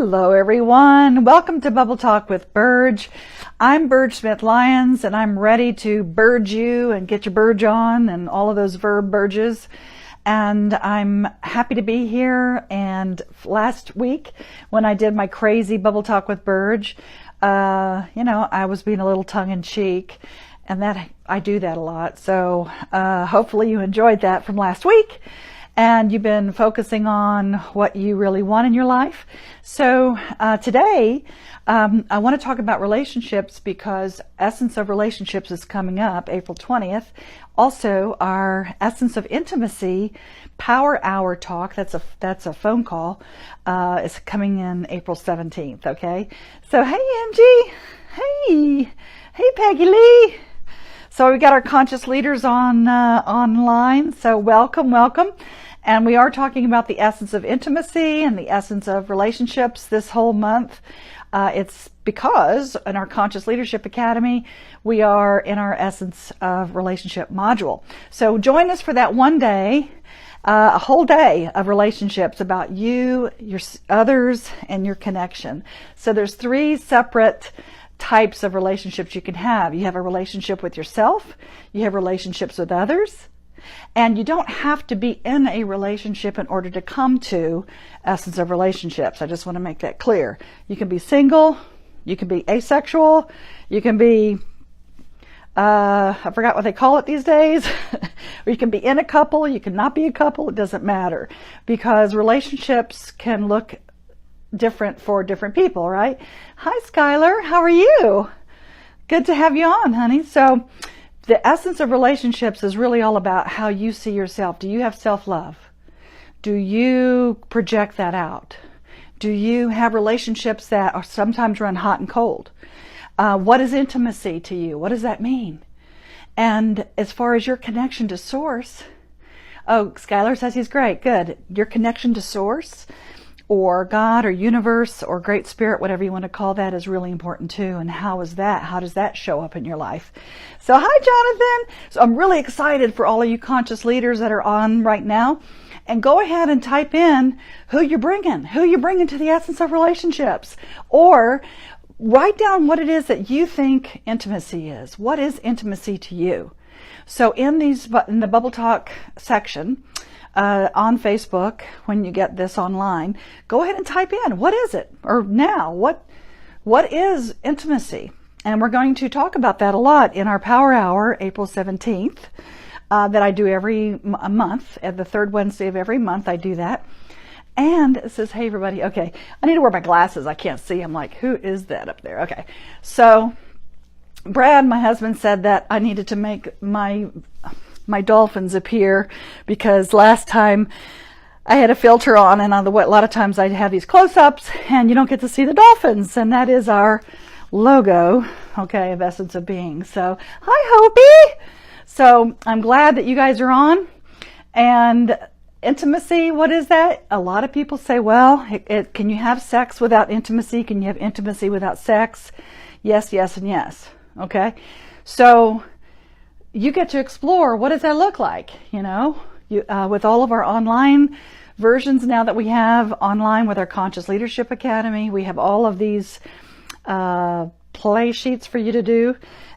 Hello everyone, welcome to Bubble Talk with Burge. I'm Burge Smith-Lyons and I'm ready to burge you and get your burge on and all of those verb burges. And I'm happy to be here. And last week when I did my crazy Bubble Talk with Burge, I was being a little tongue-in-cheek, and that I do that a lot. So hopefully you enjoyed that from last week. And you've been focusing on what you really want in your life. So today, I want to talk about relationships because Essence of Relationships is coming up April 20th. Also, our Essence of Intimacy Power Hour talk, that's a phone call, is coming in April 17th, okay? So, hey, Angie. Hey, Peggy Lee. So we got our conscious leaders online. So welcome. And we are talking about the essence of intimacy and the essence of relationships this whole month. It's because in our Conscious Leadership Academy, we are in our Essence of Relationship module. So join us for that one day, a whole day of relationships about you, your others, and your connection. So there's 3 separate types of relationships you can have. You have a relationship with yourself, you have relationships with others, and you don't have to be in a relationship in order to come to Essence of Relationships. I just want to make that clear. You can be single, you can be asexual, you can be, I forgot what they call it these days, or you can be in a couple, you can not be a couple, it doesn't matter. Because relationships can look different for different people, right? Hi, Skylar, how are you? Good to have you on, honey. So, the essence of relationships is really all about how you see yourself. Do you have self-love? Do you project that out? Do you have relationships that are sometimes run hot and cold? What is intimacy to you? What does that mean? And as far as your connection to Source, Skylar says he's great. Good. Your connection to Source or God or universe or Great Spirit, whatever you want to call that, is really important too. And how is that? How does that show up in your life? So hi, Jonathan. So I'm really excited for all of you conscious leaders that are on right now. And go ahead and type in who you're bringing to the Essence of Relationships. Or write down what it is that you think intimacy is. What is intimacy to you? So in the Bubble Talk section, on Facebook, when you get this online, go ahead and type in, what is it? Or now, what is intimacy? And we're going to talk about that a lot in our Power Hour, April 17th, that I do every month. At the third Wednesday of every month, I do that. And it says, hey, everybody. Okay, I need to wear my glasses. I can't see. I'm like, who is that up there? Okay, so Brad, my husband, said that I needed to make my dolphins appear because last time I had a filter on, and a lot of times I have these close-ups and you don't get to see the dolphins, and that is our logo, okay, of Essence of Being. So hi, Hopi. So I'm glad that you guys are on. And intimacy, what is that? A lot of people say, well, can you have sex without intimacy? Can you have intimacy without sex? Yes, and yes. Okay, so you get to explore, what does that look like? With all of our online versions now that we have online with our Conscious Leadership Academy, we have all of these play sheets for you to do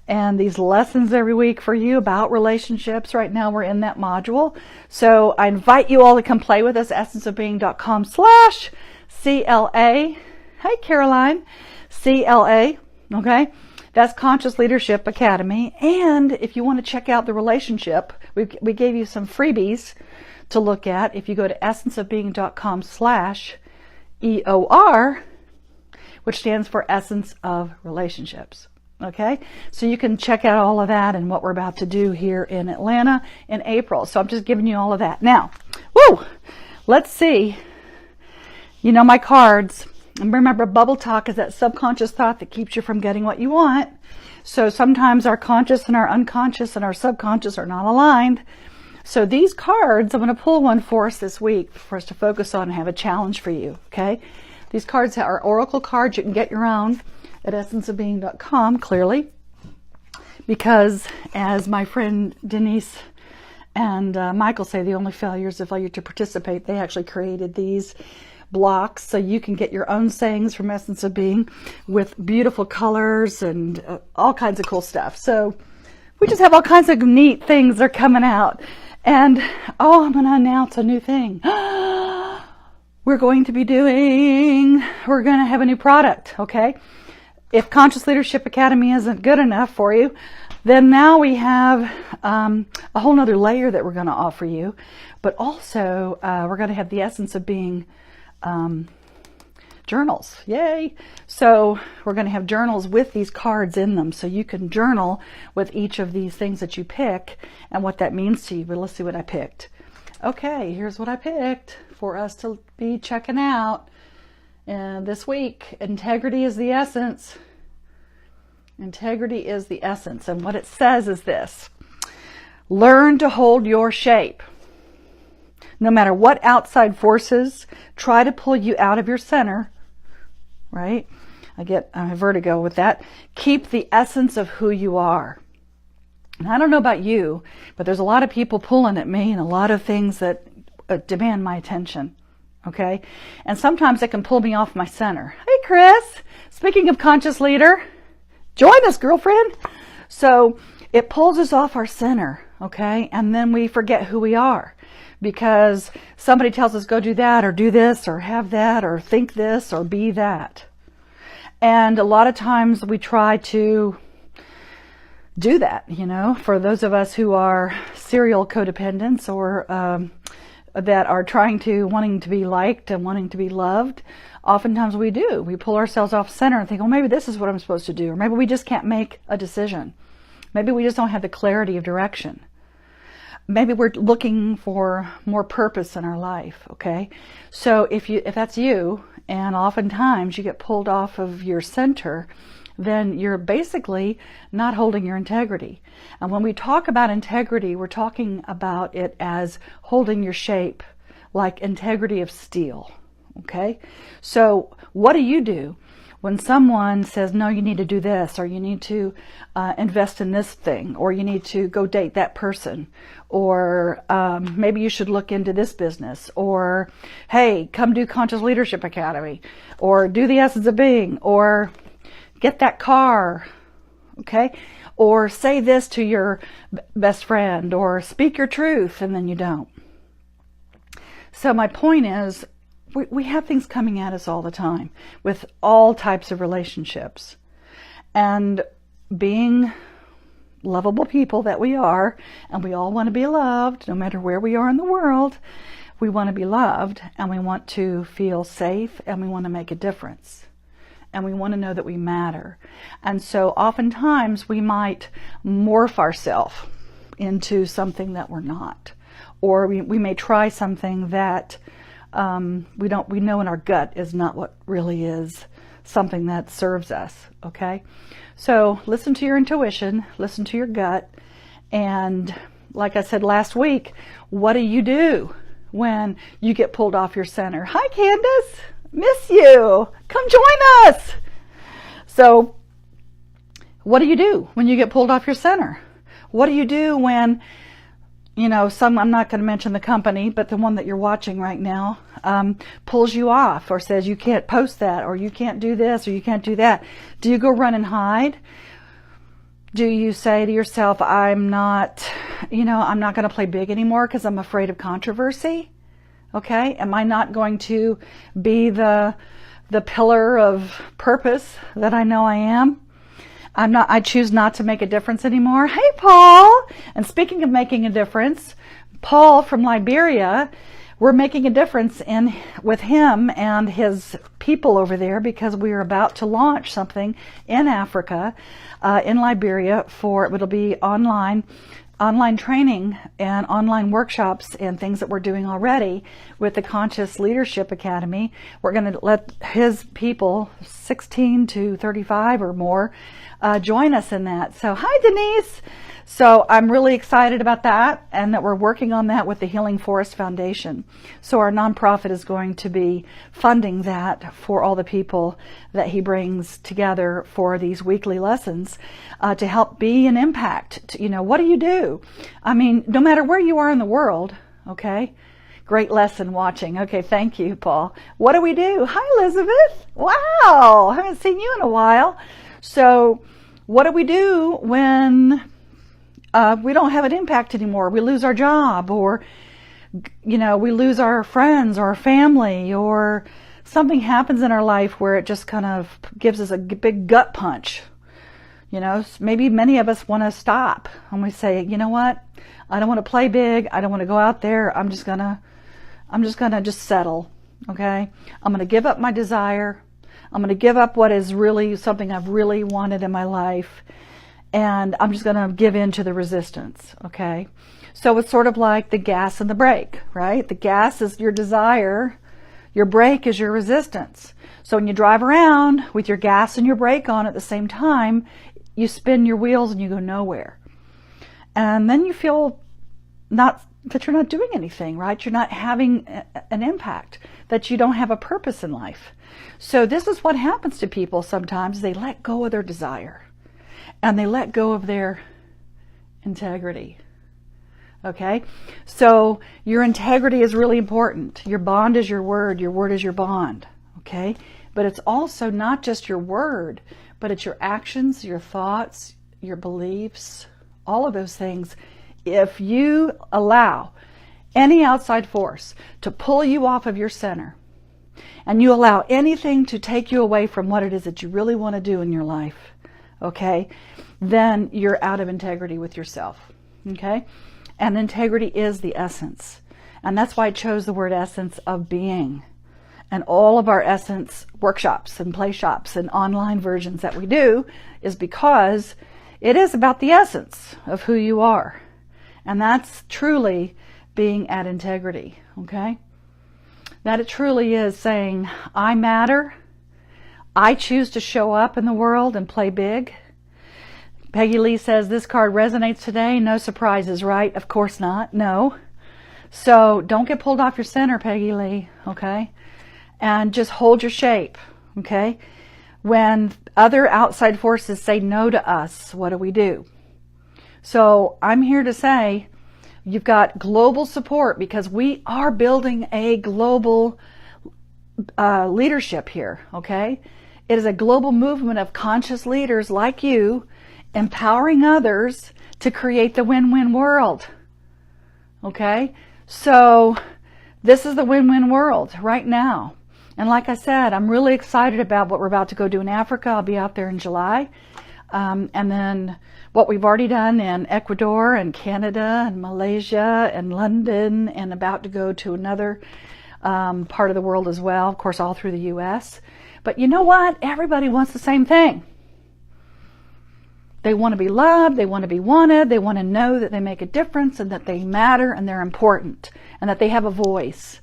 and these lessons every week for you about relationships. Right now we're in that module. So I invite you all to come play with us, essenceofbeing.com/CLA. Hey, Caroline, CLA, okay? That's Conscious Leadership Academy. And if you want to check out the relationship, we gave you some freebies to look at. If you go to essenceofbeing.com/EOR, which stands for Essence of Relationships. Okay? So you can check out all of that and what we're about to do here in Atlanta in April. So I'm just giving you all of that. Now, let's see. My cards. And remember, Bubble Talk is that subconscious thought that keeps you from getting what you want. So sometimes our conscious and our unconscious and our subconscious are not aligned. So these cards, I'm going to pull one for us this week for us to focus on and have a challenge for you, okay? These cards are oracle cards. You can get your own at essenceofbeing.com, clearly. Because as my friend Denise and Michael say, the only failure is the failure to participate. They actually created these. blocks so you can get your own sayings from Essence of Being with beautiful colors and all kinds of cool stuff. So we just have all kinds of neat things that are coming out. And I'm going to announce a new thing. We're going to have a new product, okay? If Conscious Leadership Academy isn't good enough for you, then now we have a whole nother layer that we're going to offer you. But also, we're going to have the Essence of Being journals. Yay! So we're going to have journals with these cards in them, so you can journal with each of these things that you pick and what that means to you. But let's see what I picked. Okay, here's what I picked for us to be checking out this week. Integrity is the essence. Integrity is the essence. And what it says is this: learn to hold your shape. No matter what outside forces try to pull you out of your center, right? I get vertigo with that. Keep the essence of who you are. And I don't know about you, but there's a lot of people pulling at me and a lot of things that demand my attention. Okay? And sometimes it can pull me off my center. Hey, Chris. Speaking of conscious leader, join us, girlfriend. So it pulls us off our center. Okay? And then we forget who we are because somebody tells us go do that or do this or have that or think this or be that. And a lot of times we try to do that, for those of us who are serial codependents or that are wanting to be liked and wanting to be loved. Oftentimes we do. We pull ourselves off center and think, maybe this is what I'm supposed to do. Or maybe we just can't make a decision. Maybe we just don't have the clarity of direction. Maybe we're looking for more purpose in our life, okay? So if that's you, and oftentimes you get pulled off of your center, then you're basically not holding your integrity. And when we talk about integrity, we're talking about it as holding your shape, like integrity of steel, okay? So what do when someone says, no, you need to do this, or you need to invest in this thing, or you need to go date that person, or maybe you should look into this business, or hey, come do Conscious Leadership Academy, or do the Essence of Being, or get that car, okay? Or say this to your best friend, or speak your truth, and then you don't. So my point is, we have things coming at us all the time with all types of relationships. And being lovable people that we are, and we all want to be loved, no matter where we are in the world, we want to be loved, and we want to feel safe, and we want to make a difference. And we want to know that we matter. And so oftentimes we might morph ourselves into something that we're not. Or we may try something that we know in our gut is not what really is something that serves us, okay? So listen to your intuition, listen to your gut, and like I said last week, what do when you get pulled off your center? Hi, Candace! Miss you! Come join us! So, what do you do when you get pulled off your center? What do you do when, I'm not going to mention the company, but the one that you're watching right now, pulls you off or says you can't post that, or you can't do this, or you can't do that? Do you go run and hide? Do you say to yourself, I'm not going to play big anymore because I'm afraid of controversy? Okay, am I not going to be the pillar of purpose that I know I am? I choose not to make a difference anymore. Hey, Paul! And speaking of making a difference, Paul from Liberia, we're making a difference with him and his people over there because we are about to launch something in Africa, in Liberia it'll be online training and online workshops and things that we're doing already with the Conscious Leadership Academy. We're going to let his people, 16 to 35 or more, join us in that. So, hi, Denise. So I'm really excited about that, and that we're working on that with the Healing Forest Foundation. So our nonprofit is going to be funding that for all the people that he brings together for these weekly lessons to help be an impact. What do you do? I mean, no matter where you are in the world, okay? Great lesson watching. Okay, thank you, Paul. What do we do? Hi, Elizabeth. Wow, I haven't seen you in a while. So what do we do when we don't have an impact anymore? We lose our job, or, you know, we lose our friends or our family, or something happens in our life where it just kind of gives us a big gut punch. You know, maybe many of us want to stop and we say, you know what? I don't want to play big. I don't want to go out there. I'm just gonna just settle. Okay. I'm going to give up my desire. I'm going to give up what is really something I've really wanted in my life. And I'm just going to give in to the resistance. Okay. So it's sort of like the gas and the brake, right? The gas is your desire. Your brake is your resistance. So when you drive around with your gas and your brake on at the same time, you spin your wheels and you go nowhere. And then you feel that you're not doing anything, right? You're not having an impact, that you don't have a purpose in life. So this is what happens to people sometimes. They let go of their desire and they let go of their integrity. Okay, so your integrity is really important. Your bond is your word is your bond. Okay, but it's also not just your word, but it's your actions, your thoughts, your beliefs, all of those things. If you allow any outside force to pull you off of your center, and you allow anything to take you away from what it is that you really want to do in your life, okay, then you're out of integrity with yourself. Okay. And integrity is the essence. And that's why I chose the word essence of being. And all of our essence workshops and play shops and online versions that we do is because it is about the essence of who you are. And that's truly being at integrity, okay? That it truly is saying, I matter. I choose to show up in the world and play big. Peggy Lee says, this card resonates today. No surprises, right? Of course not. No. So don't get pulled off your center, Peggy Lee, okay? And just hold your shape, okay? When other outside forces say no to us, what do? So I'm here to say you've got global support because we are building a global leadership here, okay? It is a global movement of conscious leaders like you empowering others to create the win-win world. Okay? So this is the win-win world right now. And like I said, I'm really excited about what we're about to go do in Africa. I'll be out there in July. And then what we've already done in Ecuador and Canada and Malaysia and London, and about to go to another part of the world as well. Of course, all through the U.S. But you know what? Everybody wants the same thing. They want to be loved, they want to be wanted, they want to know that they make a difference and that they matter and they're important and that they have a voice.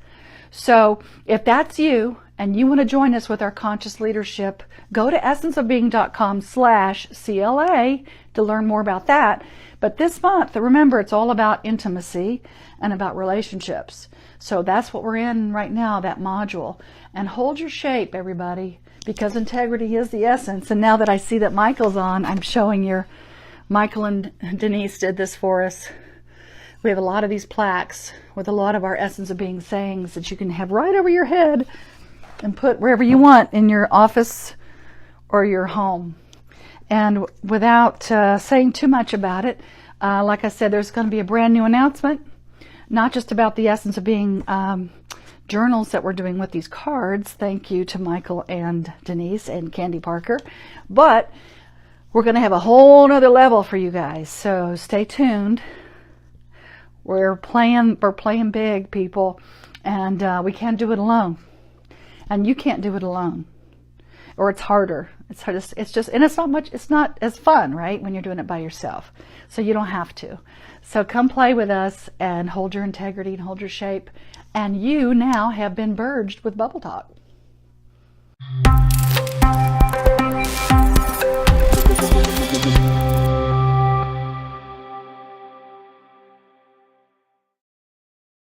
So if that's you and you want to join us with our conscious leadership, go to essenceofbeing.com/CLA to learn more about that. But this month, remember, it's all about intimacy and about relationships. So that's what we're in right now, that module. And hold your shape, everybody, because integrity is the essence. And now that I see that Michael's on, I'm showing you. Michael and Denise did this for us. We have a lot of these plaques with a lot of our Essence of Being sayings that you can have right over your head and put wherever you want in your office or your home. And without saying too much about it, like I said, there's going to be a brand new announcement, not just about the Essence of Being journals that we're doing with these cards. Thank you to Michael and Denise and Candy Parker. But we're going to have a whole nother level for you guys. So stay tuned. We're playing big, people, and we can't do it alone. And you can't do it alone, or it's harder. It's just, and it's not as fun, right, when you're doing it by yourself. So you don't have to. So come play with us and hold your integrity and hold your shape. And you now have been burged with BubbleTalk.